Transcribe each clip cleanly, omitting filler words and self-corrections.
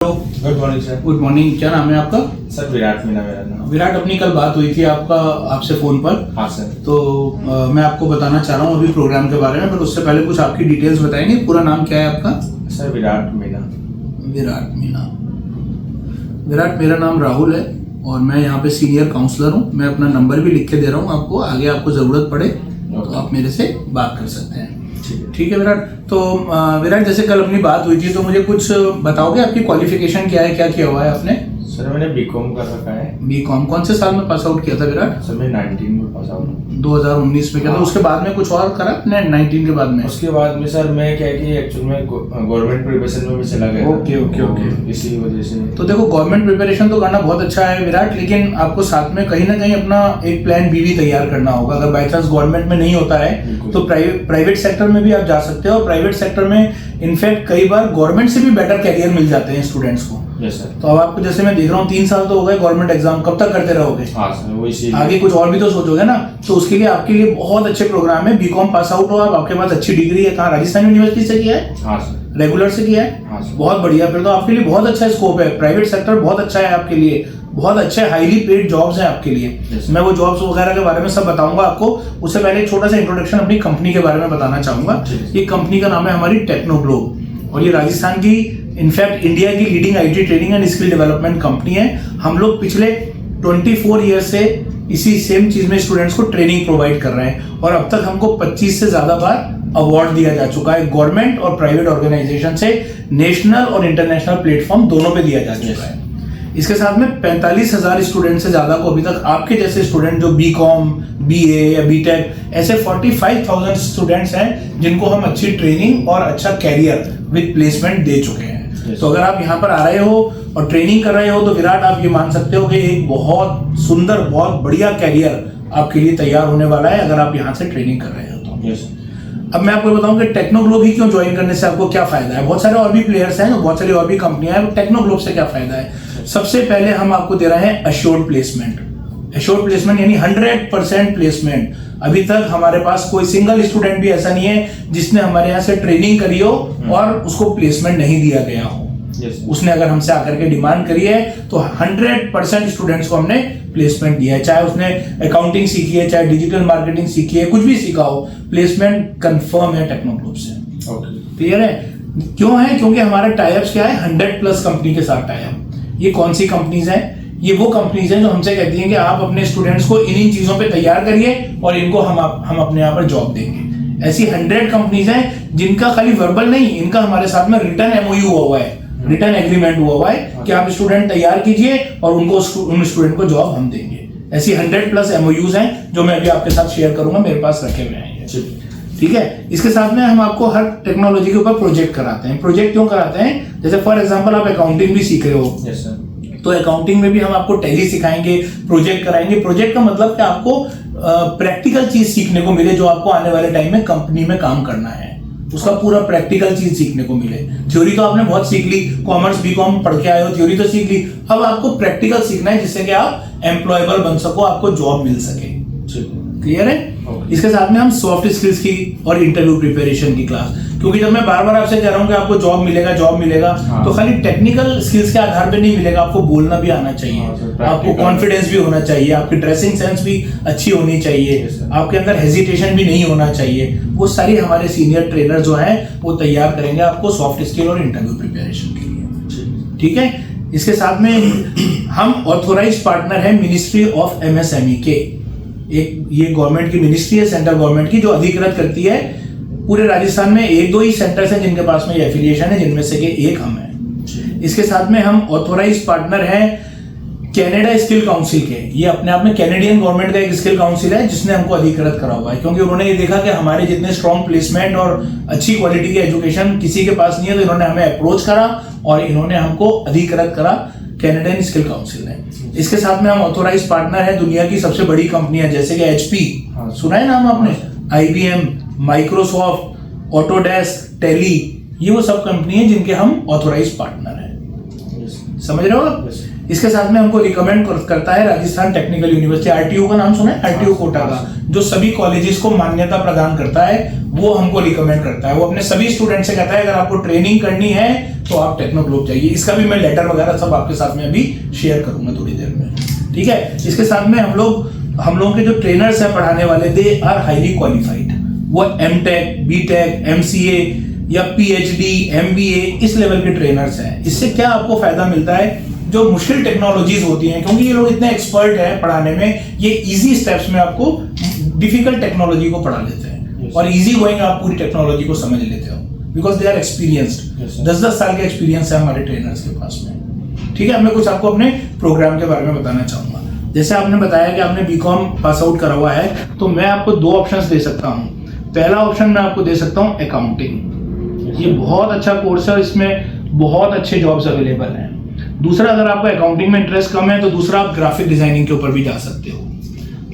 Good morning sir. Good morning. क्या नाम है आपका? सर विराट मीना मेरा नाम। विराट, अपनी कल बात हुई थी आपसे फोन पर। हाँ सर। तो मैं आपको बताना चाह रहा हूँ अभी प्रोग्राम के बारे में, पर उससे पहले कुछ आपकी डिटेल्स बताएंगे। पूरा नाम क्या है आपका? सर विराट मीना। विराट मीना। विराट, मेरा नाम राहुल है और मैं यहाँ पे सीनियर काउंसलर हूँ। मैं अपना नंबर भी लिख के दे रहा हूँ आपको, आगे आपको ज़रूरत पड़े तो आप मेरे से बात कर सकते हैं। ठीक है विराट। तो विराट, जैसे कल अपनी बात हुई थी तो मुझे कुछ बताओगे आपकी क्वालिफिकेशन क्या है, क्या किया हुआ है आपने? सर मैंने बीकॉम कर रखा है। बीकॉम कौन से साल में पास आउट किया था विराट? सर मैं 19 में पास आउट हूँ। 2019 में किया था। उसके बाद में कुछ और करा आपने 19 के बाद में? उसके बाद में सर मैं क्या कि एक्चुअल में गवर्नमेंट प्रिपरेशन में चला गया। ओके। इसी वजह से तो देखो, गवर्नमेंट प्रिपरेशन तो करना बहुत अच्छा है विराट, लेकिन आपको साथ में कहीं ना कहीं अपना एक प्लान बी भी तैयार करना होगा। अगर बाई चांस गवर्नमेंट में नहीं होता है तो प्राइवेट सेक्टर में भी आप जा सकते हो। प्राइवेट सेक्टर में इनफैक्ट कई बार गवर्नमेंट से भी बेटर कैरियर मिल जाते हैं स्टूडेंट्स को। Yes sir. तो अब आपको, जैसे मैं देख रहा हूँ 3 साल तो हो गए गवर्नमेंट एग्जाम, कब तक करते रहोगे? हाँ सर, वो इसी आगे कुछ और भी तो सोचोगे ना। तो उसके लिए आपके लिए बहुत अच्छे प्रोग्राम है। बीकॉम पास आउट हो आप, आपके पास अच्छी डिग्री है। कहाँ, राजस्थान यूनिवर्सिटी से किया है? हाँ सर। रेगुलर से किया है? हाँ सर। बहुत बढ़िया। फिर तो आपके लिए बहुत अच्छा स्कोप है। प्राइवेट सेक्टर बहुत अच्छा है आपके लिए, बहुत अच्छे हाईली पेड जॉब्स हैं आपके लिए। मैं वो जॉब्स वगैरह के बारे में सब बताऊंगा आपको। उससे पहले एक छोटा सा इंट्रोडक्शन अपनी कंपनी के बारे में बताना चाहूंगा। ये कंपनी का नाम है हमारी टेक्नोग्लोब, और ये राजस्थान की, इनफैक्ट इंडिया की leading IT training and skill development company है। हम लोग पिछले 24 ईयर से इसी सेम चीज में स्टूडेंट्स को ट्रेनिंग प्रोवाइड कर रहे हैं, और अब तक हमको 25 से ज्यादा बार अवार्ड दिया जा चुका है। गवर्नमेंट और प्राइवेट ऑर्गेनाइजेशन से नेशनल और इंटरनेशनल प्लेटफॉर्म दोनों पे दिया जा चुका है। इसके साथ में 45,000 स्टूडेंट से ज्यादा को अभी तक, आपके जैसे स्टूडेंट जो बीकॉम, बीए या बीटेक, ऐसे 45,000 स्टूडेंट्स हैं जिनको हम अच्छी ट्रेनिंग और अच्छा कैरियर विद प्लेसमेंट दे चुके हैं। तो अगर आप यहाँ पर आ रहे हो और ट्रेनिंग कर रहे हो तो विराट, आप ये मान सकते हो कि एक बहुत सुंदर, बहुत बढ़िया कैरियर आपके लिए तैयार होने वाला है अगर आप यहाँ से ट्रेनिंग कर रहे हो तो। अब मैं आपको बताऊं कि टेक्नोग्लोब ही क्यों ज्वाइन करने से आपको क्या फायदा है। बहुत सारे और भी प्लेयर्स हैं, बहुत सारी और भी कंपनियां हैं, टेक्नोग्लोब से क्या फायदा है? सबसे पहले हम आपको दे रहे हैं अश्योर्ड प्लेसमेंट। अश्योर्ड प्लेसमेंट यानी 100% प्लेसमेंट। अभी तक हमारे पास कोई सिंगल स्टूडेंट भी ऐसा नहीं है जिसने हमारे यहाँ से ट्रेनिंग करी हो और उसको प्लेसमेंट नहीं दिया गया हो। उसने अगर हमसे आकर के डिमांड करी है तो 100% स्टूडेंट्स को हमने प्लेसमेंट दिया है। चाहे उसने अकाउंटिंग सीखी है, चाहे डिजिटल मार्केटिंग सीखी है, कुछ भी सीखा हो, प्लेसमेंट कंफर्म है टेक्नोग्लोब से। क्लियर है? क्यों है? क्योंकि हमारा टाइप्स क्या है, 100+ कंपनी के साथ टाइप। ये कौन सी कंपनीज हैं? ये वो कंपनीज हैं जो हमसे कहती हैं कि आप अपने स्टूडेंट्स को इन चीजों पे तैयार करिए और इनको हम अपने यहाँ पर जॉब देंगे। ऐसी 100 कंपनीज हैं जिनका खाली वर्बल नहीं, इनका हमारे साथ में रिटर्न एमओयू हुआ है, रिटर्न एग्रीमेंट हुआ है कि आप स्टूडेंट तैयार कीजिए और उन स्टूडेंट को जॉब हम देंगे। ऐसी 100+ एमओयूज हैं जो मैं अभी आपके साथ शेयर करूंगा, मेरे पास रखे हुए हैं। ठीक है? इसके साथ में हम आपको हर टेक्नोलॉजी के ऊपर प्रोजेक्ट कराते हैं। प्रोजेक्ट क्यों कराते हैं? जैसे फॉर एग्जांपल आप अकाउंटिंग भी सीख रहे हो, तो अकाउंटिंग में भी हम आपको टैली सिखाएंगे, प्रोजेक्ट कराएंगे। प्रोजेक्ट का मतलब कि आपको प्रैक्टिकल चीज सीखने को मिले जो आपको आने वाले टाइम में कंपनी में काम करना है, उसका पूरा प्रैक्टिकल चीज सीखने को मिले। थ्योरी तो आपने बहुत सीख ली, कॉमर्स बीकॉम पढ़ के आए हो, थ्योरी तो सीख ली। अब आपको प्रैक्टिकल सीखना है जिससे कि आप एम्प्लॉयबल बन सको, आपको जॉब मिल सके। क्लियर है? इसके साथ में हम सॉफ्ट स्किल्स की और इंटरव्यू प्रिपरेशन की क्लास, क्योंकि जब मैं बार बार आपसे कह रहा हूं कि आपको जॉब मिलेगा, तो खाली टेक्निकल स्किल्स के आधार पे नहीं मिलेगा, आपको बोलना भी आना चाहिए, आपको कॉन्फिडेंस भी होना चाहिए, आपकी ड्रेसिंग सेंस भी अच्छी होनी चाहिए, आपके अंदर हेजिटेशन भी नहीं होना चाहिए। वो सारी हमारे सीनियर ट्रेनर जो हैं वो तैयार करेंगे आपको सॉफ्ट स्किल और इंटरव्यू प्रिपरेशन के लिए। ठीक है? इसके साथ में हम ऑथोराइज पार्टनर है मिनिस्ट्री ऑफ एमएसएमई के। एक ये गवर्नमेंट की मिनिस्ट्री है, सेंट्रल गवर्नमेंट की, जो अधिकृत करती है पूरे राजस्थान में। 1-2 ही सेंटर्स हैं जिनके पास में ये एफिलिएशन है, जिनमें से कि एक हम हैं। इसके साथ में हम ऑथोराइज पार्टनर हैं कनाडा स्किल काउंसिल के। ये अपने आप में कैनेडियन गवर्नमेंट का एक स्किल काउंसिल है जिसने हमको अधिकृत करा हुआ है, क्योंकि उन्होंने ये देखा कि हमारे जितने स्ट्रॉन्ग प्लेसमेंट और अच्छी क्वालिटी की एजुकेशन किसी के पास नहीं है, तो इन्होंने हमें अप्रोच करा और इन्होंने हमको अधिकृत करा कैनेडियन स्किल काउंसिल ने। इसके साथ में हम ऑथोराइज पार्टनर है दुनिया की सबसे बड़ी कंपनियां, जैसे कि HP, सुना है नाम आपने? IBM, माइक्रोसॉफ्ट, ऑटोडेस्क, टेली, ये वो सब कंपनी है जिनके हम ऑथोराइज पार्टनर हैं। समझ रहे हो? इसके साथ में हमको रिकमेंड करता है राजस्थान टेक्निकल यूनिवर्सिटी। RTU का नाम सुना है? RTU कोटा का, जो सभी कॉलेजेस को मान्यता प्रदान करता है, वो हमको रिकमेंड करता है। वो अपने सभी स्टूडेंट से कहता है अगर आपको ट्रेनिंग करनी है तो आप टेक्नोग्लोब जाइए। इसका भी मैं लेटर वगैरह सब आपके साथ में अभी शेयर करूंगा थोड़ी देर में, ठीक है। इसके साथ में हम लोग के जो ट्रेनर्स हैं पढ़ाने वाले, दे आर हाईली क्वालिफाइड। वो एमटेक, बीटेक, एमसीए या पीएचडी, एमबीए इस लेवल के ट्रेनर्स हैं। इससे क्या आपको फायदा मिलता है, जो मुश्किल टेक्नोलॉजीज होती हैं, क्योंकि ये लोग इतने एक्सपर्ट हैं पढ़ाने में, ये इजी स्टेप्स में आपको डिफिकल्ट टेक्नोलॉजी को पढ़ा लेते हैं और इजी गोइंग आप पूरी टेक्नोलॉजी को समझ लेते हो, बिकॉज दे आर एक्सपीरियंस्ड। 10-10 साल का एक्सपीरियंस है हमारे ट्रेनर्स के पास में, ठीक है। मैं कुछ आपको अपने प्रोग्राम के बारे में बताना चाहूंगा। जैसे आपने बताया कि आपने बीकॉम पास आउट करा हुआ है, तो मैं आपको 2 ऑप्शंस दे सकता हूँ। पहला ऑप्शन मैं आपको दे सकता हूँ अकाउंटिंग। ये बहुत अच्छा कोर्स है, इसमें बहुत अच्छे जॉब्स अवेलेबल हैं। दूसरा, अगर आपको अकाउंटिंग में इंटरेस्ट कम है तो दूसरा आप ग्राफिक डिजाइनिंग के ऊपर भी जा सकते हो।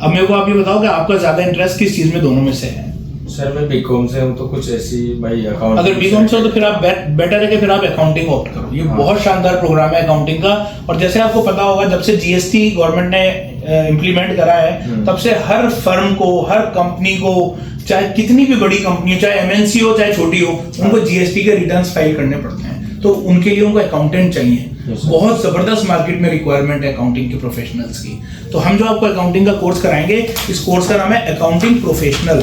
अब मेरे को आप ये बताओ कि आपका ज्यादा इंटरेस्ट किस चीज में दोनों में से है? सर मैं बीकॉम से हूँ, तो कुछ ऐसी भाई अकाउंट, अगर बीकॉम से हो तो फिर आप बेटर है कि फिर आप अकाउंटिंग ऑप्ट करो। ये बहुत शानदार प्रोग्राम है अकाउंटिंग का। और जैसे आपको पता होगा, जब से जीएसटी गवर्नमेंट ने इम्प्लीमेंट करा है, तब से हर फर्म को, हर कंपनी को, चाहे कितनी भी बड़ी कंपनी हो, चाहे एमएनसी हो चाहे छोटी हो, उनको जीएसटी के रिटर्न्स फाइल करने पड़ते हैं। तो उनके लिए उनको अकाउंटेंट चाहिए। बहुत जबरदस्त मार्केट में रिक्वायरमेंट है अकाउंटिंग के प्रोफेशनल्स की। तो हम जो आपको अकाउंटिंग का कोर्स कराएंगे, इस कोर्स का नाम है अकाउंटिंग प्रोफेशनल।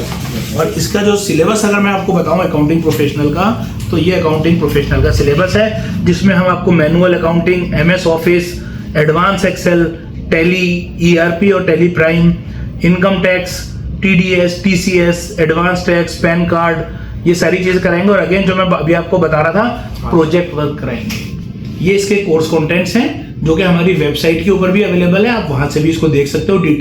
और इसका जो सिलेबस अगर मैं आपको बताऊं अकाउंटिंग प्रोफेशनल का, तो ये अकाउंटिंग प्रोफेशनल का सिलेबस है, जिसमें हम आपको manual accounting, MS Office, advance Excel, Tally, ERP और Tally Prime, income tax, TDS, TCS, advance tax, PAN card, ये सारी चीजें कराएंगे। और अगेन जो मैं अभी आपको बता रहा था, प्रोजेक्ट वर्क कराएंगे। ये इसके कोर्स कंटेंट्स हैं जो कि हमारी वेबसाइट के ऊपर भी अवेलेबल है, आप वहां से भी इसको देख सकते हो। डिटेल